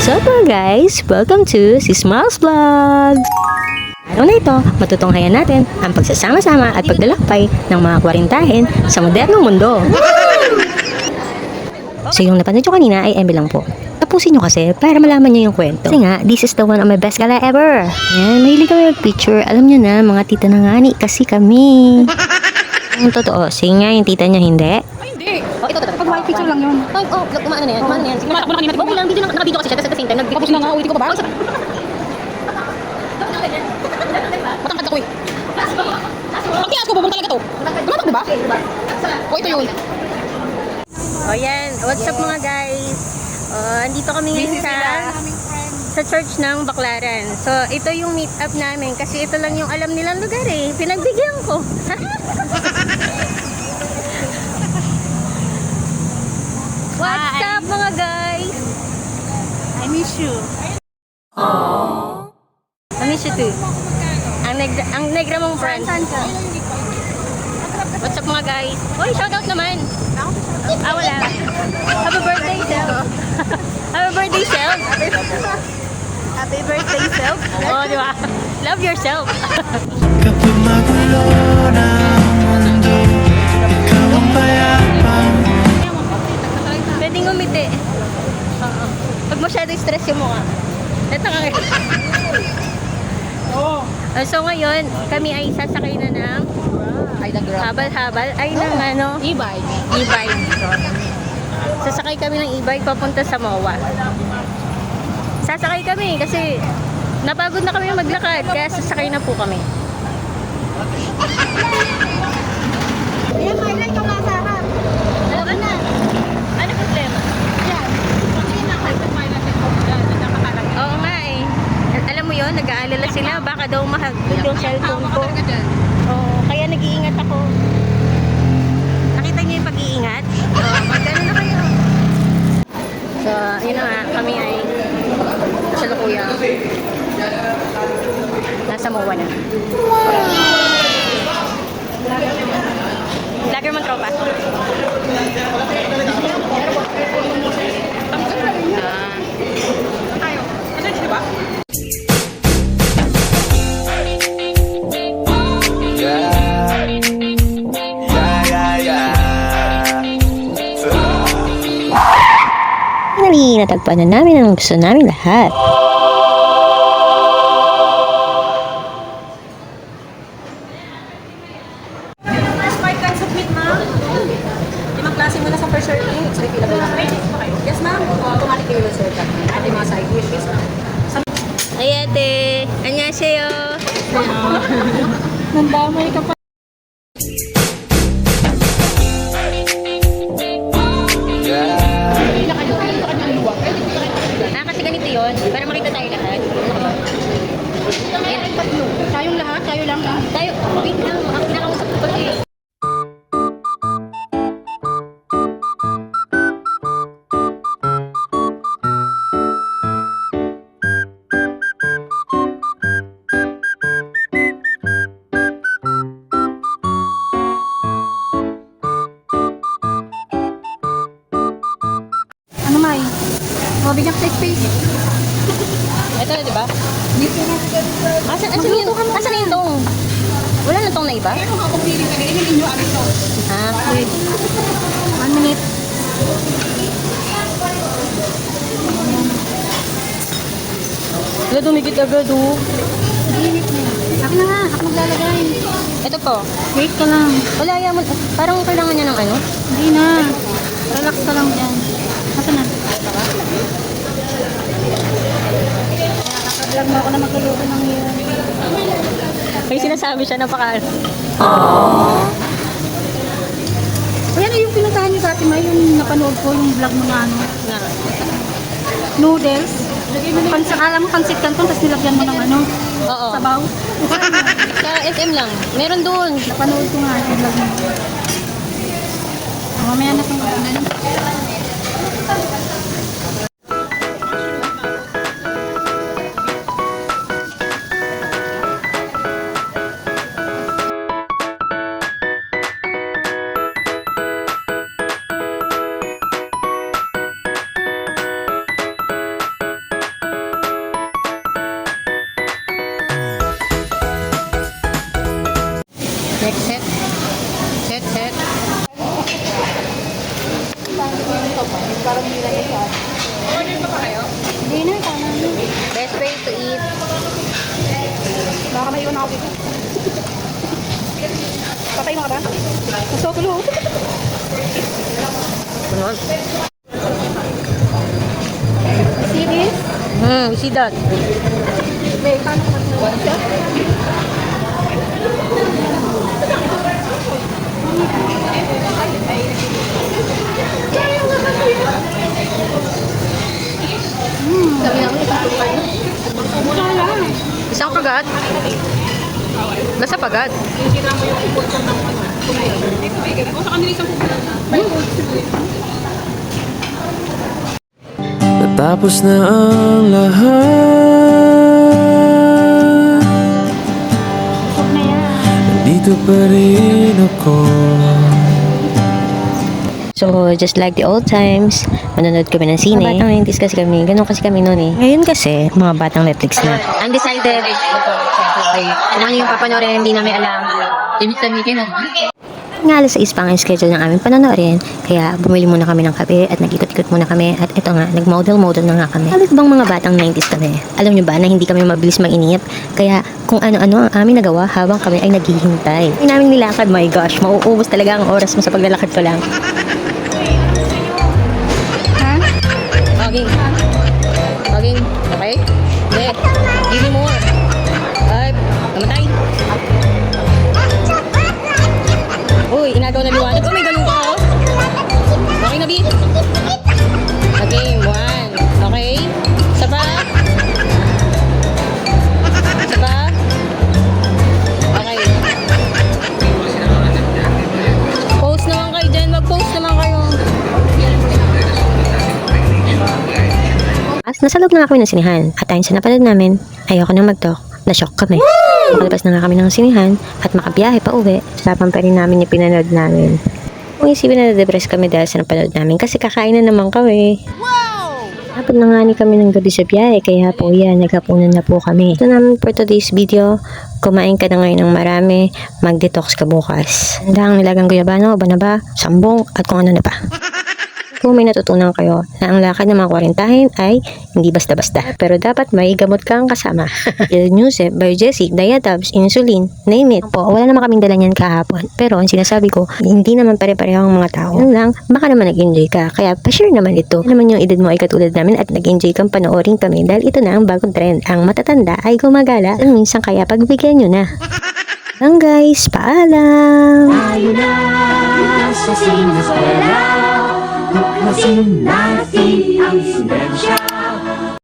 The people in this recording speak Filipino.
So mga guys, welcome to si Smiles Vlog! Araw na ito, matutunghayan natin ang pagsasama-sama at paglalakbay ng mga kwarintahin sa modernong mundo. So yung napanood nyo kanina ay Emmy lang po. Tapusin nyo kasi para malaman nyo yung kwento. Kasi nga, this is the one of my best gala ever. Yan, mahilig kami mag-picture. Alam nyo na, mga tita na ngani kasi kami. Ang totoo, sige nga yung tita niya hindi. Hindi. Oh, ito. Pag may picture lang yun. Ay, oh, umaano na yan, umaano na yan. Sige, Tumatakbo na kanina. okay lang, video lang, naka-video kasi siya. Tapos at the same time, Tapos na nga, ulitin ko pa ba? Matangkad ako eh. Pag tiyas ko, bubong talaga to. Tumatakbo ba? O, ito yun. oh yan, what's up mga guys? Andito kami ngayon sa church ng Baclaran. So, ito yung meet up namin kasi ito lang yung alam nilang lugar eh. Pinagbigyan ko. What's up mga guys? I miss you. I miss you too. Ang negra mong friend. What's up mga guys? Oy, shoutout naman. Wala. Happy birthday, Self. Happy birthday, Self. Happy birthday, Self. Oh, di ba? Love yourself. Kapag magulo na ang mundo, ikaw ang payapang. Pwedeng ngumiti. Oo. Pag masyado stress yung mukha. Ito nga. So ngayon, kami ay sasakay na ng habal-habal. Ay, ng ano? E-bike. E-bike. Sasakay kami ng e-bike papunta sa MOA. Sasakay kami kasi napagod na kami maglakad. Kaya sasakay na po kami. Ayan, may like ka mga sarap. Alam na. Ano problema? Yan. Hindi na kayo may like ko dyan. Oo nga eh. Alam mo yon, nag-aalala sila. Baka daw mahagod yung cellphone ko. Oo, kaya nag-iingat ako. Nakita niyo yung pag-iingat? Oo, mag-ano na kayo. So, yun na nga, kami ay sa Lukuya. Nasa MOA na. Vlogger mong tropa. Tayo. Ano yun, di ba? Finally, natagpuan na namin ang gusto namin lahat. First part can submit, ma'am. Limang klase mo na sa first serving. So, refillable na. Yes, ma'am. Automatic will serve that. At yung mga side dishes, ma'am. Ay ate, annyeonghaseyo. Nandamay ka pa. Kasi ganito yun, para makita tayo lahat. Tayong lahat, tayo lang. Tayo, wait lang, ang kinakausap ko kasi. Ano, May? Bigyan ka space. Ito na, di ba? Dito na sa Asan na yung tong? Wala na tong na iba? Pero kung pili ka ganyan, hindi nyo alis to. Wait. 1 minute. Wala, dumikit agad oh. Akin na nga, ako maglalagay. Ito po. Wait ka lang. Wala, yaman. Parang kailangan niya ng ano? Hindi na. Relax ka lang dyan. Asa na? Nakaka-vlog mo ako na magluluto ng yun. May sinasabi siya, napaka... O yan yung pinuntahan niyo dati, May, yung napanood ko, yung vlog mo na ano. Na. Noodles. Alam mo, pansit canton, tapos nilagyan mo ng ano, Oo. sabaw. Sa SM lang. Meron doon. Napanood ko nga yung vlog mo. Mamaya na itong ano. Baka may iwan ako dito. Patay mo ka ba? Gusto ko lo. See this? See that? Wait, paano ko magagawa siya? Isang pagat? Nasa pagat? Sira mo yung ipulsong ng ano. O sa kanila isang Natapos na ang lahat, nandito pa rin ako. So, just like the old times, manonood kami ng sine. Mga batang 90s kasi kami, ganun kasi kami noon eh. Ngayon kasi, mga batang Netflix na. Undecided. Ay, kung ano yung papanoorin, hindi namin alam. Ibig sabihin, Nga alas 6 pa ang schedule ng aming panonoorin, kaya bumili muna kami ng kape at nag-ikot-ikot muna kami at eto nga, nag-model-model na nga kami. Halos bang mga batang 90s kami? Alam nyo ba na hindi kami mabilis mag-inip? Kaya kung ano-ano ang aming nagawa habang kami ay naghihintay. Hindi namin nilakad, my gosh, mauubos talaga ang oras mo sa paglalakad ko lang. Hugging. Hugging. Okay? Hindi. Give me more. Ay, namatay. Uy, inagaw na liwanag. Oh, may ganun ka, oh. Okay na, B? Okay, 1. Okay. Isa pa. Isa pa. Okay. Post naman kayo dyan. Mag-post naman kayo. As nasa loob na nga kami ng sinihan at ayon sa napanood namin, ayoko nang mag-talk, na-shock kami. Makalabas na nga kami ng sinihan at makabiyahe pa uwi, usapan pa rin namin yung pinanood namin. Kung isipin na na-depress kami dahil sa napanood namin kasi kakain na naman kami. Dapat na nga ni kami ng gabi sa biyahe, kaya po yan, naghapunan na po kami. Ito namin for today's video, kumain ka na ngayon ng marami, mag-detox ka bukas. Handa ang nilagang guyabano, banaba, sambong, at kung ano na pa. Kung may natutunan kayo na ang lakad ng mga 40 ay hindi basta-basta. Pero dapat may gamot kang kasama. Ilnuse, Biogesic, Diatabs, Insulin, name it. Po, wala naman kaming dala niyan kahapon. Pero ang sinasabi ko, hindi naman pare-pareho ang mga tao. Yun lang, baka naman nag-enjoy ka. Kaya pa-share naman ito. Ano naman yung edad mo ay katulad namin at nag-enjoy kang panoorin kami dahil ito na ang bagong trend. Ang matatanda ay gumagala. At minsan kaya pagbigyan nyo na. Lang guys, paalam! Tayo na sa siniskwela, tuklasin natin ang silensya.